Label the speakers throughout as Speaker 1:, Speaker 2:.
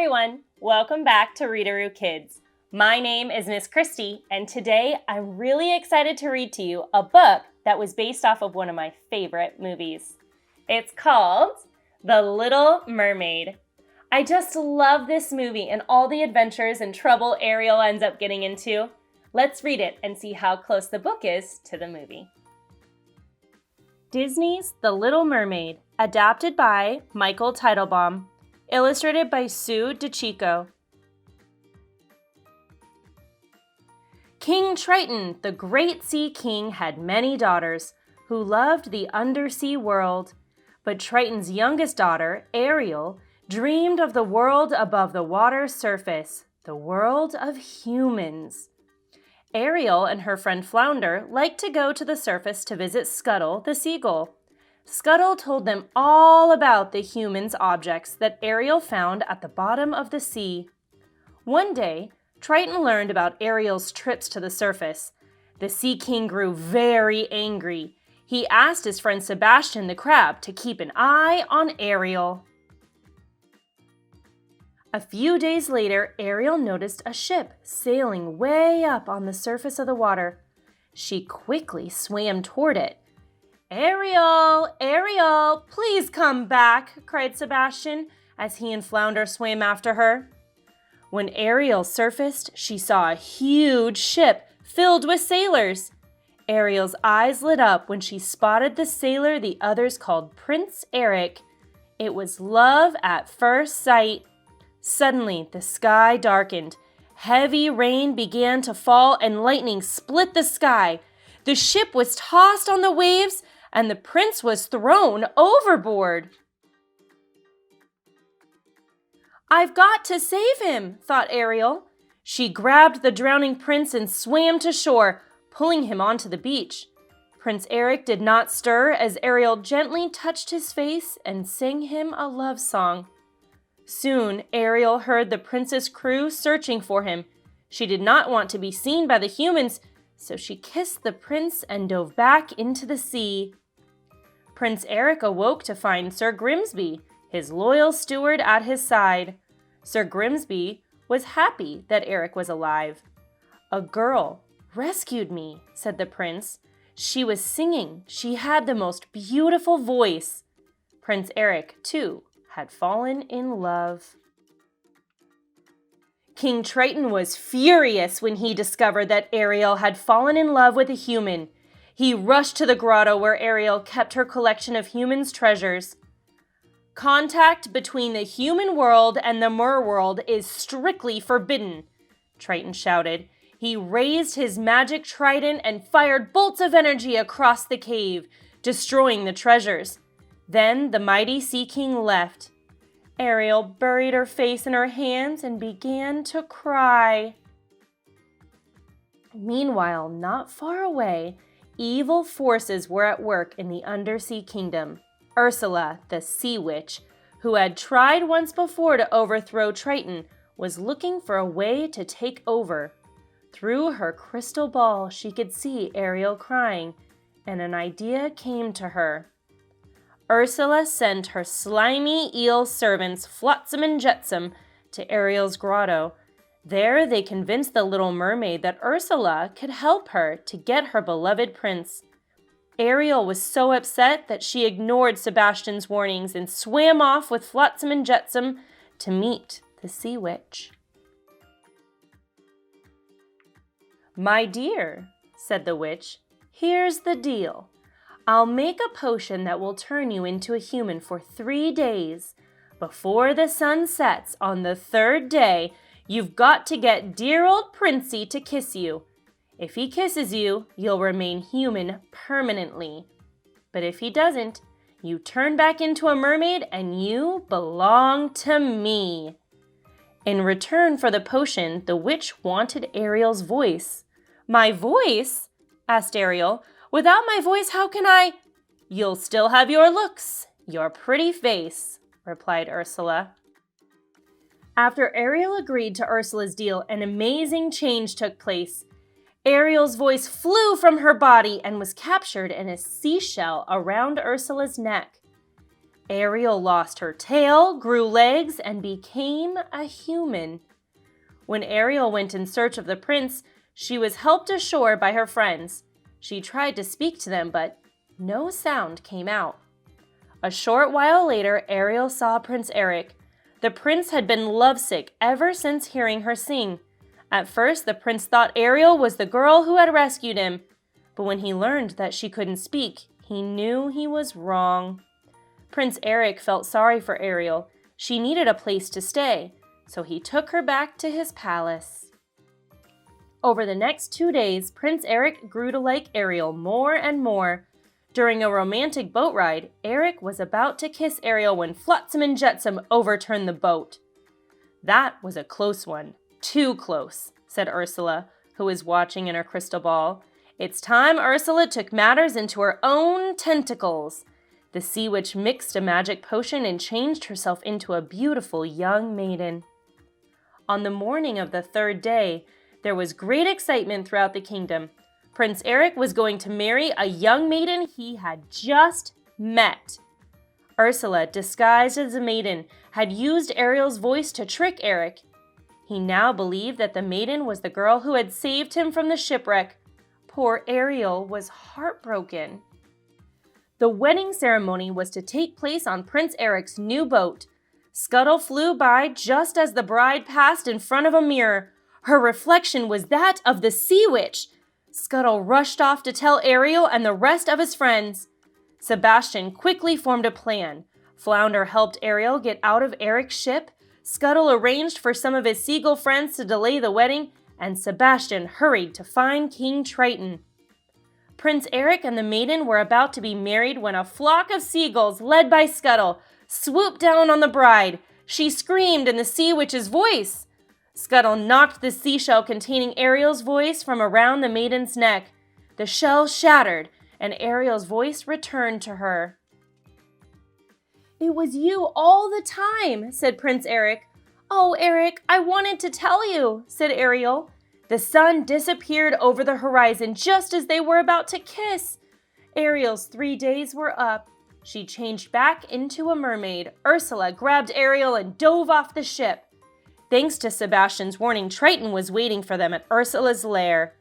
Speaker 1: everyone, welcome back to ReadaRoo Kids. My name is Miss Kristi, and today I'm really excited to read to you a book that was based off of one of my favorite movies. It's called The Little Mermaid. I just love this movie and all the adventures and trouble Ariel ends up getting into. Let's read it and see how close the book is to the movie. Disney's The Little Mermaid, adapted by Michael Teitelbaum. Illustrated by Sue DiCicco. King Triton, the great sea king, had many daughters who loved the undersea world. But Triton's youngest daughter, Ariel, dreamed of the world above the water's surface, the world of humans. Ariel and her friend Flounder liked to go to the surface to visit Scuttle, the seagull. Scuttle told them all about the humans' objects that Ariel found at the bottom of the sea. One day, Triton learned about Ariel's trips to the surface. The Sea King grew very angry. He asked his friend Sebastian the crab to keep an eye on Ariel. A few days later, Ariel noticed a ship sailing way up on the surface of the water. She quickly swam toward it. "Ariel, Ariel, please come back," cried Sebastian as he and Flounder swam after her. When Ariel surfaced, she saw a huge ship filled with sailors. Ariel's eyes lit up when she spotted the sailor the others called Prince Eric. It was love at first sight. Suddenly, the sky darkened. Heavy rain began to fall and lightning split the sky. The ship was tossed on the waves and the prince was thrown overboard. "I've got to save him," thought Ariel. She grabbed the drowning prince and swam to shore, pulling him onto the beach. Prince Eric did not stir as Ariel gently touched his face and sang him a love song. Soon, Ariel heard the prince's crew searching for him. She did not want to be seen by the humans, so she kissed the prince and dove back into the sea. Prince Eric awoke to find Sir Grimsby, his loyal steward, at his side. Sir Grimsby was happy that Eric was alive. "A girl rescued me," said the prince. "She was singing. She had the most beautiful voice." Prince Eric, too, had fallen in love. King Triton was furious when he discovered that Ariel had fallen in love with a human. He rushed to the grotto where Ariel kept her collection of humans' treasures. "Contact between the human world and the mer world is strictly forbidden," Triton shouted. He raised his magic trident and fired bolts of energy across the cave, destroying the treasures. Then the mighty Sea King left. Ariel buried her face in her hands and began to cry. Meanwhile, not far away, evil forces were at work in the undersea kingdom. Ursula, the sea witch, who had tried once before to overthrow Triton, was looking for a way to take over. Through her crystal ball, she could see Ariel crying, and an idea came to her. Ursula sent her slimy eel servants Flotsam and Jetsam to Ariel's grotto. There they convinced the little mermaid that Ursula could help her to get her beloved prince. Ariel was so upset that she ignored Sebastian's warnings and swam off with Flotsam and Jetsam to meet the sea witch. "My dear," said the witch, "here's the deal. I'll make a potion that will turn you into a human for 3 days. Before the sun sets on the 3rd day, you've got to get dear old Princey to kiss you. If he kisses you, you'll remain human permanently. But if he doesn't, you turn back into a mermaid and you belong to me." In return for the potion, the witch wanted Ariel's voice. "My voice?" asked Ariel. "Without my voice, how can I—" "You'll still have your looks, your pretty face," replied Ursula. After Ariel agreed to Ursula's deal, an amazing change took place. Ariel's voice flew from her body and was captured in a seashell around Ursula's neck. Ariel lost her tail, grew legs, and became a human. When Ariel went in search of the prince, she was helped ashore by her friends. She tried to speak to them, but no sound came out. A short while later, Ariel saw Prince Eric. The prince had been lovesick ever since hearing her sing. At first, the prince thought Ariel was the girl who had rescued him, but when he learned that she couldn't speak, he knew he was wrong. Prince Eric felt sorry for Ariel. She needed a place to stay, so he took her back to his palace. Over the next 2 days, Prince Eric grew to like Ariel more and more. During a romantic boat ride, Eric was about to kiss Ariel when Flotsam and Jetsam overturned the boat. "That was a close one. Too close," said Ursula, who was watching in her crystal ball. "It's time Ursula took matters into her own tentacles." The sea witch mixed a magic potion and changed herself into a beautiful young maiden. On the morning of the 3rd day, there was great excitement throughout the kingdom. Prince Eric was going to marry a young maiden he had just met. Ursula, disguised as a maiden, had used Ariel's voice to trick Eric. He now believed that the maiden was the girl who had saved him from the shipwreck. Poor Ariel was heartbroken. The wedding ceremony was to take place on Prince Eric's new boat. Scuttle flew by just as the bride passed in front of a mirror. Her reflection was that of the sea witch. Scuttle rushed off to tell Ariel and the rest of his friends. Sebastian quickly formed a plan. Flounder helped Ariel get out of Eric's ship. Scuttle arranged for some of his seagull friends to delay the wedding, and Sebastian hurried to find King Triton. Prince Eric and the maiden were about to be married when a flock of seagulls, led by Scuttle, swooped down on the bride. She screamed in the sea witch's voice. Scuttle knocked the seashell containing Ariel's voice from around the maiden's neck. The shell shattered, and Ariel's voice returned to her. "It was you all the time," said Prince Eric. "Oh, Eric, I wanted to tell you," said Ariel. The sun disappeared over the horizon just as they were about to kiss. Ariel's 3 days were up. She changed back into a mermaid. Ursula grabbed Ariel and dove off the ship. Thanks to Sebastian's warning, Triton was waiting for them at Ursula's lair.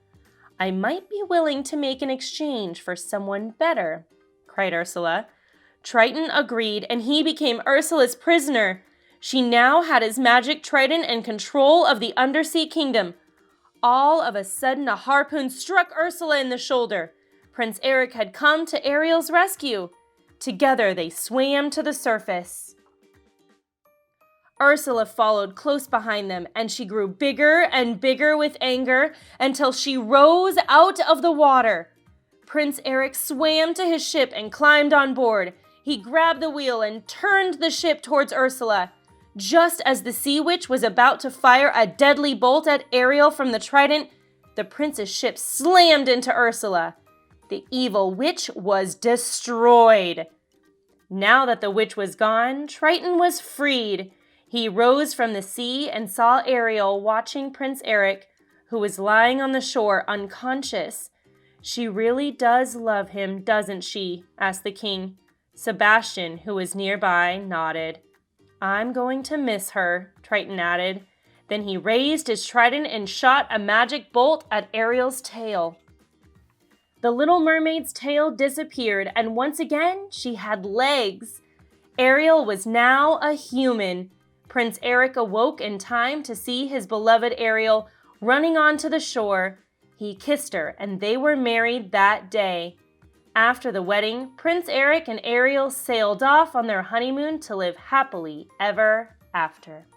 Speaker 1: "I might be willing to make an exchange for someone better," cried Ursula. Triton agreed, and he became Ursula's prisoner. She now had his magic trident and control of the undersea kingdom. All of a sudden, a harpoon struck Ursula in the shoulder. Prince Eric had come to Ariel's rescue. Together, they swam to the surface. Ursula followed close behind them, and she grew bigger and bigger with anger until she rose out of the water. Prince Eric swam to his ship and climbed on board. He grabbed the wheel and turned the ship towards Ursula. Just as the sea witch was about to fire a deadly bolt at Ariel from the trident, the prince's ship slammed into Ursula. The evil witch was destroyed. Now that the witch was gone, Triton was freed. He rose from the sea and saw Ariel watching Prince Eric, who was lying on the shore unconscious. "She really does love him, doesn't she?" asked the king. Sebastian, who was nearby, nodded. "I'm going to miss her," Triton added. Then he raised his trident and shot a magic bolt at Ariel's tail. The Little Mermaid's tail disappeared, and once again, she had legs. Ariel was now a human. Prince Eric awoke in time to see his beloved Ariel running onto the shore. He kissed her, and they were married that day. After the wedding, Prince Eric and Ariel sailed off on their honeymoon to live happily ever after.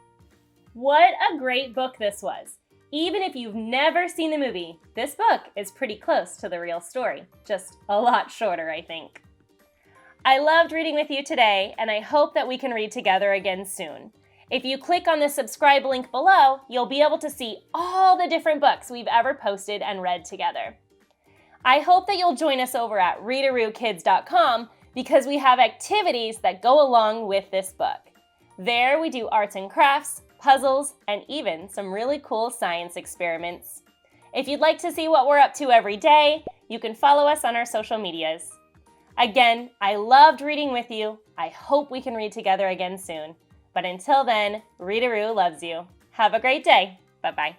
Speaker 1: What a great book this was! Even if you've never seen the movie, this book is pretty close to the real story, just a lot shorter, I think. I loved reading with you today, and I hope that we can read together again soon. If you click on the subscribe link below, you'll be able to see all the different books we've ever posted and read together. I hope that you'll join us over at ReadaRooKids.com because we have activities that go along with this book. There we do arts and crafts, puzzles, and even some really cool science experiments. If you'd like to see what we're up to every day, you can follow us on our social medias. Again, I loved reading with you. I hope we can read together again soon. But until then, ReadaRoo loves you. Have a great day. Bye-bye.